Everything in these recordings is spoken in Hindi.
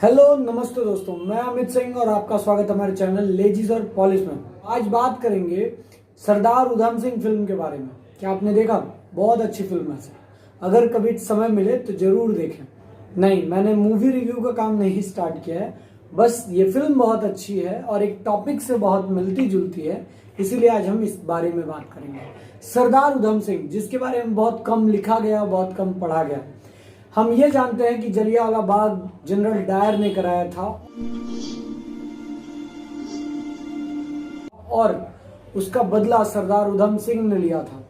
हेलो नमस्ते दोस्तों, मैं अमित सिंह और आपका स्वागत है हमारे चैनल लेजीज और पॉलिश में। आज बात करेंगे सरदार उधम सिंह फिल्म के बारे में। क्या आपने देखा? बहुत अच्छी फिल्म है। अगर कभी समय मिले तो जरूर देखें। नहीं, मैंने मूवी रिव्यू का काम नहीं स्टार्ट किया है, बस ये फिल्म बहुत अच्छी है और एक टॉपिक से बहुत मिलती जुलती है, इसीलिए आज हम इस बारे में बात करेंगे। सरदार उधम सिंह, जिसके बारे में बहुत कम लिखा गया, बहुत कम पढ़ा गया। हम ये जानते हैं कि जलियांवाला बाग जनरल डायर ने कराया था और उसका बदला सरदार उधम सिंह ने लिया था।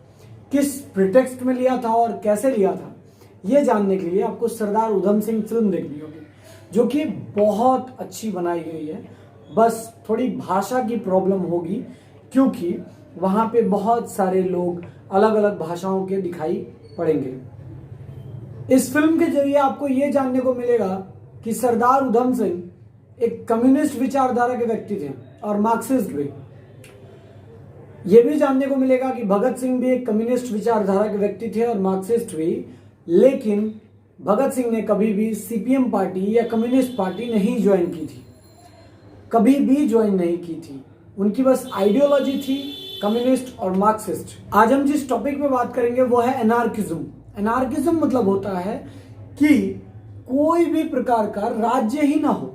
किस प्रिटेक्स्ट में लिया था और कैसे लिया था, ये जानने के लिए आपको सरदार उधम सिंह फिल्म देखनी होगी, जो कि बहुत अच्छी बनाई गई है। बस थोड़ी भाषा की प्रॉब्लम होगी, क्योंकि वहां पे बहुत सारे लोग अलग अलग भाषाओं के दिखाई पड़ेंगे। इस फिल्म के जरिए आपको यह जानने को मिलेगा कि सरदार उधम सिंह एक कम्युनिस्ट विचारधारा के व्यक्ति थे और मार्क्सिस्ट भी। यह भी जानने को मिलेगा कि भगत सिंह भी एक कम्युनिस्ट विचारधारा के व्यक्ति थे और मार्क्सिस्ट भी, लेकिन भगत सिंह ने कभी भी सीपीएम पार्टी या कम्युनिस्ट पार्टी नहीं ज्वाइन की थी, कभी भी ज्वाइन नहीं की थी। उनकी बस आइडियोलॉजी थी कम्युनिस्ट और मार्क्सिस्ट। आज हम जिस टॉपिक पे बात करेंगे वो है एनार्किज्म। एनार्किज्म मतलब होता है कि कोई भी प्रकार का राज्य ही ना हो,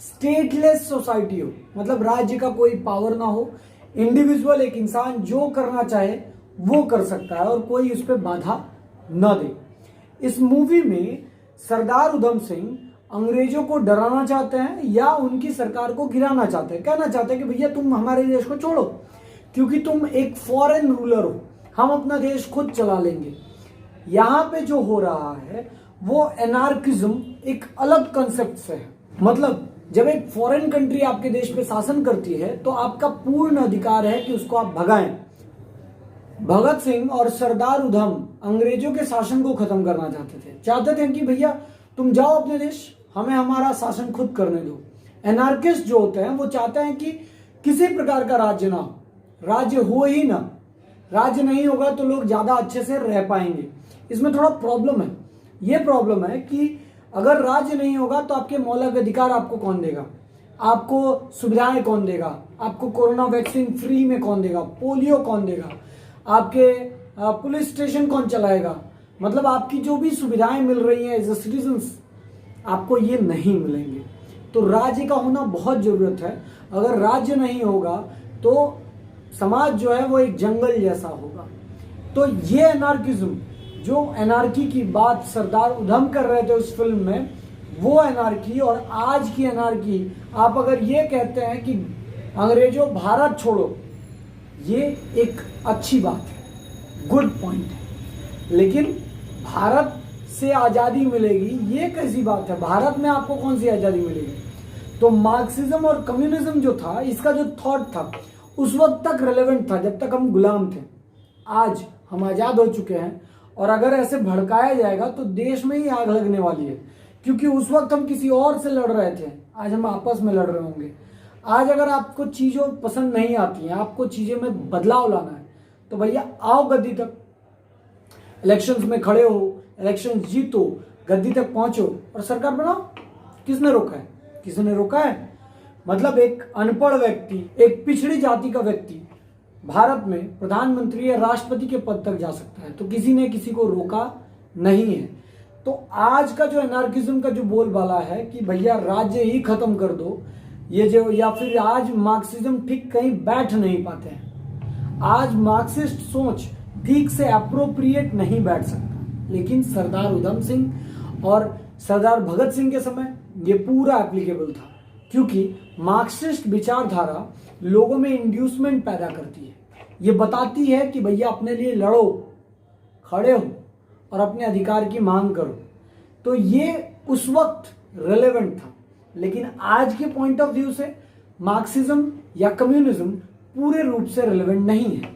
स्टेटलेस सोसाइटी हो, मतलब राज्य का कोई पावर ना हो, इंडिविजुअल एक इंसान जो करना चाहे वो कर सकता है और कोई उस पर बाधा न दे। इस मूवी में सरदार उधम सिंह अंग्रेजों को डराना चाहते हैं या उनकी सरकार को गिराना चाहते हैं। कहना चाहते हैं कि भैया तुम हमारे देश को छोड़ो, क्योंकि तुम एक फॉरेन रूलर हो, हम अपना देश खुद चला लेंगे। यहां पे जो हो रहा है वो एनार्किज्म एक अलग कंसेप्ट से है। मतलब जब एक फॉरेन कंट्री आपके देश पे शासन करती है तो आपका पूर्ण अधिकार है कि उसको आप भगाएं। भगत सिंह और सरदार उधम अंग्रेजों के शासन को खत्म करना चाहते थे कि भैया तुम जाओ अपने देश, हमें हमारा शासन खुद करने दो। एनार्किस्ट जो होते हैं वो चाहते हैं कि किसी प्रकार का राज्य ना हो, राज्य हो ही ना। राज्य नहीं होगा तो लोग ज्यादा अच्छे से रह पाएंगे। इसमें थोड़ा प्रॉब्लम है। ये प्रॉब्लम है कि अगर राज्य नहीं होगा तो आपके मौलिक अधिकार आपको कौन देगा, आपको सुविधाएं कौन देगा, आपको कोरोना वैक्सीन फ्री में कौन देगा, पोलियो कौन देगा, आपके पुलिस स्टेशन कौन चलाएगा। मतलब आपकी जो भी सुविधाएं मिल रही हैं एज ए सिटीजन्स, आपको ये नहीं मिलेंगे। तो राज्य का होना बहुत जरूरत है। अगर राज्य नहीं होगा तो समाज जो है वो एक जंगल जैसा होगा। तो ये एनार्किज्म, जो एनार्की की बात सरदार उधम कर रहे थे उस फिल्म में, वो एनार्की और आज की एनार्की, आप अगर ये कहते हैं कि अंग्रेजों भारत छोड़ो, ये एक अच्छी बात है, गुड पॉइंट है। लेकिन भारत से आज़ादी मिलेगी, ये कैसी बात है? भारत में आपको कौन सी आज़ादी मिलेगी? तो मार्क्सिज्म और कम्युनिज्म जो था, इसका जो थॉट था उस वक्त तक रेलेवेंट था जब तक हम गुलाम थे। आज हम आज़ाद हो चुके हैं और अगर ऐसे भड़काया जाएगा तो देश में ही आग लगने वाली है, क्योंकि उस वक्त हम किसी और से लड़ रहे थे, आज हम आपस में लड़ रहे होंगे। आज अगर आपको चीज़ों पसंद नहीं आती हैं, आपको चीज़ें में बदलाव लाना है, तो भैया आओ गद्दी तक, इलेक्शंस में खड़े हो, इलेक्शन जीतो, गद्दी तक पहुंचो और सरकार बनाओ। किसने रोका है? किसी ने रोका है? मतलब एक अनपढ़ व्यक्ति, एक पिछड़ी जाति का व्यक्ति भारत में प्रधानमंत्री या राष्ट्रपति के पद तक जा सकता है, तो किसी ने किसी को रोका नहीं है। तो आज का जो एनार्किज्म का जो बोलबाला है कि भैया राज्य ही खत्म कर दो, ये जो, या फिर आज मार्क्सिज्म ठीक कहीं बैठ नहीं पाते हैं। आज मार्क्सिस्ट सोच ठीक से अप्रोप्रिएट नहीं बैठ सकता, लेकिन सरदार उधम सिंह और सरदार भगत सिंह के समय ये पूरा एप्लीकेबल था, क्योंकि मार्क्सिस्ट विचारधारा लोगों में इंड्यूसमेंट पैदा करती है। ये बताती है कि भैया अपने लिए लड़ो, खड़े हो और अपने अधिकार की मांग करो। तो ये उस वक्त रेलेवेंट था, लेकिन आज के पॉइंट ऑफ व्यू से मार्क्सिज्म या कम्युनिज्म पूरे रूप से रेलेवेंट नहीं है,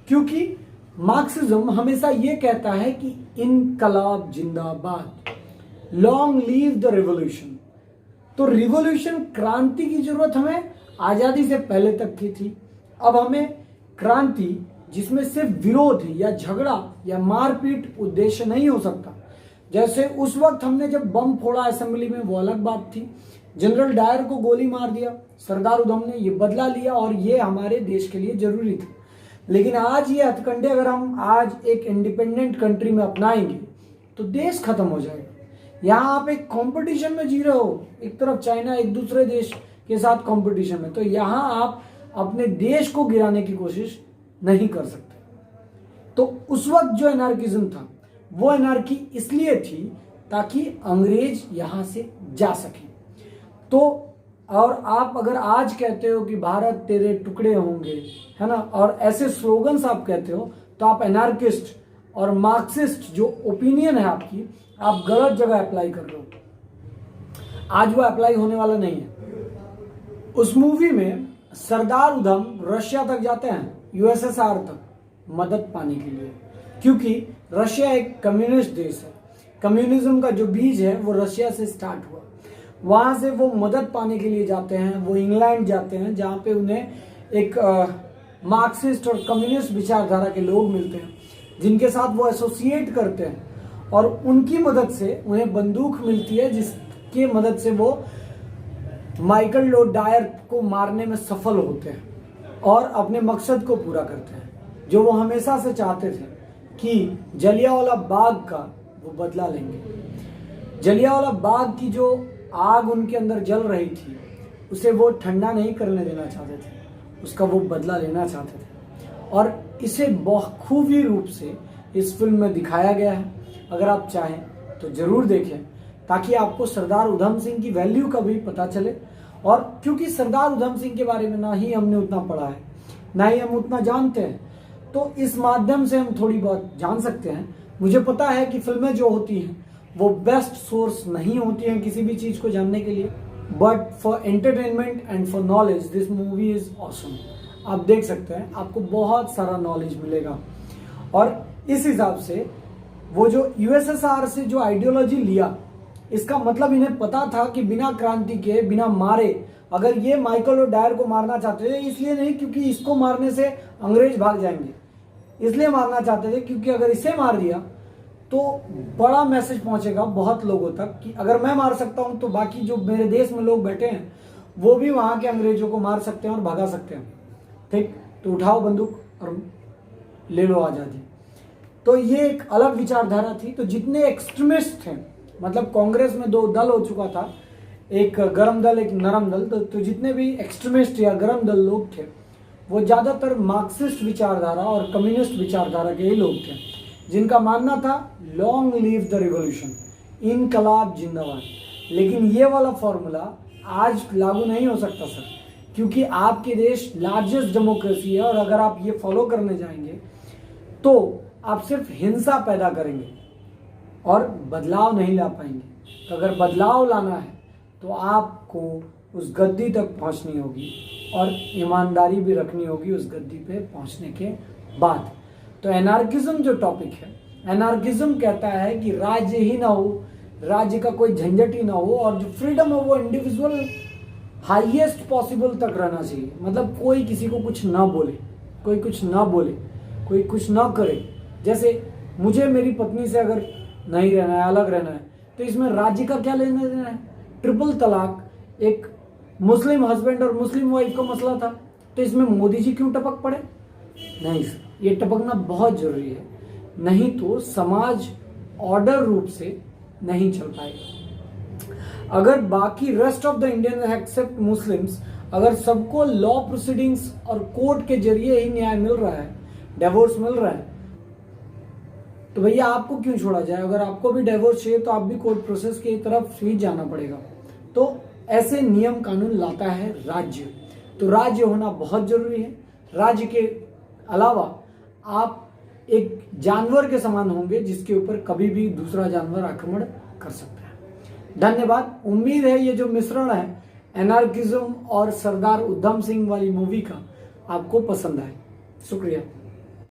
क्योंकि मार्क्सिज्म हमेशा ये कहता है कि इनकलाब जिंदाबाद, लॉन्ग लीव द रिवॉल्यूशन। तो रिवॉल्यूशन, क्रांति की जरूरत हमें आजादी से पहले तक की थी। अब हमें क्रांति जिसमें सिर्फ विरोध या झगड़ा या मारपीट उद्देश्य नहीं हो सकता, जैसे उस वक्त हमने जब बम फोड़ा असेंबली में, वो अलग बात थी। जनरल डायर को गोली मार दिया सरदार उधम ने, ये बदला लिया और ये हमारे देश के लिए जरूरी था। लेकिन आज ये हथकंडे अगर हम आज एक इंडिपेंडेंट कंट्री में अपनाएंगे तो देश खत्म हो जाएगा। यहाँ आप एक कंपटीशन में जी रहे हो, एक तरफ चाइना एक दूसरे देश के साथ कंपटीशन में, तो यहाँ आप अपने देश को गिराने की कोशिश नहीं कर सकते। तो उस वक्त जो एनार्किज्म था वो एनार्की इसलिए थी ताकि अंग्रेज यहाँ से जा सके। तो और आप अगर आज कहते हो कि भारत तेरे टुकड़े होंगे, है ना, और ऐसे स्लोगन्स आप कहते हो, तो आप एनार्किस्ट और मार्क्सिस्ट जो ओपिनियन है आपकी, आप गलत जगह अप्लाई कर रहे हो। आज वो अप्लाई होने वाला नहीं है। उस मूवी में सरदार उधम रशिया तक जाते हैं, यूएसएसआर तक मदद पाने के लिए, क्योंकि रशिया एक कम्युनिस्ट देश है। कम्युनिज्म का जो बीज है वो रशिया से स्टार्ट हुआ। वहां से वो मदद पाने के लिए जाते हैं, वो इंग्लैंड जाते हैं जहाँ पे उन्हें एक मार्क्सिस्ट और कम्युनिस्ट विचारधारा के लोग मिलते हैं जिनके साथ वो एसोसिएट करते हैं, और उनकी मदद से उन्हें बंदूक मिलती है जिसकी मदद से वो माइकल लॉर्ड डायर को मारने में सफल होते हैं और अपने मकसद को पूरा करते हैं, जो वो हमेशा से चाहते थे कि जलियांवाला बाग का वो बदला लेंगे। जलियांवाला बाग की जो आग उनके अंदर जल रही थी उसे वो ठंडा नहीं करने देना चाहते थे, उसका वो बदला लेना चाहते थे, और इसे बखूबी रूप से इस फिल्म में दिखाया गया है। अगर आप चाहें तो जरूर देखें ताकि आपको सरदार उधम सिंह की वैल्यू का भी पता चले। और क्योंकि सरदार उधम सिंह के बारे में ना ही हमने उतना पढ़ा है, ना ही हम उतना जानते हैं, तो इस माध्यम से हम थोड़ी बहुत जान सकते हैं। मुझे पता है कि फिल्में जो होती हैं वो बेस्ट सोर्स नहीं होती हैं किसी भी चीज़ को जानने के लिए, but for entertainment and for knowledge this movie is awesome. आप देख सकते हैं, आपको बहुत सारा नॉलेज मिलेगा। और इस हिसाब से वो जो यूएसएसआर से जो आइडियोलॉजी लिया, इसका मतलब इन्हें पता था कि बिना क्रांति के, बिना मारे, अगर ये माइकल और डायर को मारना चाहते थे, इसलिए नहीं क्योंकि इसको मारने से अंग्रेज भाग जाएंगे, इसलिए मारना चाहते थे क्योंकि अगर इसे मार दिया तो बड़ा मैसेज पहुंचेगा बहुत लोगों तक कि अगर मैं मार सकता हूं तो बाकी जो मेरे देश में लोग बैठे हैं वो भी वहां के अंग्रेजों को मार सकते हैं और भगा सकते हैं। ठीक, तो उठाओ बंदूक और ले लो आजादी। तो ये एक अलग विचारधारा थी। तो जितने एक्सट्रीमिस्ट थे, मतलब कांग्रेस में दो दल हो चुका था, एक गर्म दल एक नरम दल, तो जितने भी एक्सट्रीमिस्ट या गर्म दल लोग थे वो ज्यादातर मार्क्सिस्ट विचारधारा और कम्युनिस्ट विचारधारा के ही लोग थे, जिनका मानना था लॉन्ग लिव द रिवॉल्यूशन, इनकलाब जिंदाबाद। लेकिन ये वाला फॉर्मूला आज लागू नहीं हो सकता सर, क्योंकि आपके देश लार्जेस्ट डेमोक्रेसी है और अगर आप ये फॉलो करने जाएंगे तो आप सिर्फ हिंसा पैदा करेंगे और बदलाव नहीं ला पाएंगे। तो अगर बदलाव लाना है तो आपको उस गद्दी तक पहुंचनी होगी और ईमानदारी भी रखनी होगी उस गद्दी पे पहुंचने के बाद। तो एनार्किज्म जो टॉपिक है, एनार्किज्म कहता है कि राज्य ही ना हो, राज्य का कोई झंझट ही ना हो, और जो फ्रीडम है वो इंडिविजुअल हाईएस्ट पॉसिबल तक रहना चाहिए। मतलब कोई किसी को कुछ ना बोले, कोई कुछ ना बोले, कोई कुछ ना करे। जैसे मुझे मेरी पत्नी से अगर नहीं रहना है, अलग रहना है, तो इसमें राज्य का क्या लेना देना है। ट्रिपल तलाक एक मुस्लिम हस्बैंड और मुस्लिम वाइफ का मसला था, तो इसमें मोदी जी क्यों टपक पड़े? नहीं सर, ये टपकना बहुत जरूरी है, नहीं तो समाज ऑर्डर रूप से नहीं चल पाएगा। अगर बाकी rest of the Indian except Muslims, अगर सबको लॉ प्रोसीडिंग्स और कोर्ट के जरिए ही न्याय मिल रहा है, डिवोर्स मिल रहा है, तो भैया आपको क्यों छोड़ा जाए? अगर आपको भी डिवोर्स चाहिए तो आप भी कोर्ट प्रोसेस की तरफ ही जाना पड़ेगा। तो ऐसे नियम कानून लाता है राज्य। तो राज्य होना बहुत जरूरी है। राज्य के अलावा आप एक जानवर के समान होंगे जिसके ऊपर कभी भी दूसरा जानवर आक्रमण कर सकता है। धन्यवाद। उम्मीद है ये जो मिश्रण है एनार्किज्म और सरदार उधम सिंह वाली मूवी का आपको पसंद आए। शुक्रिया।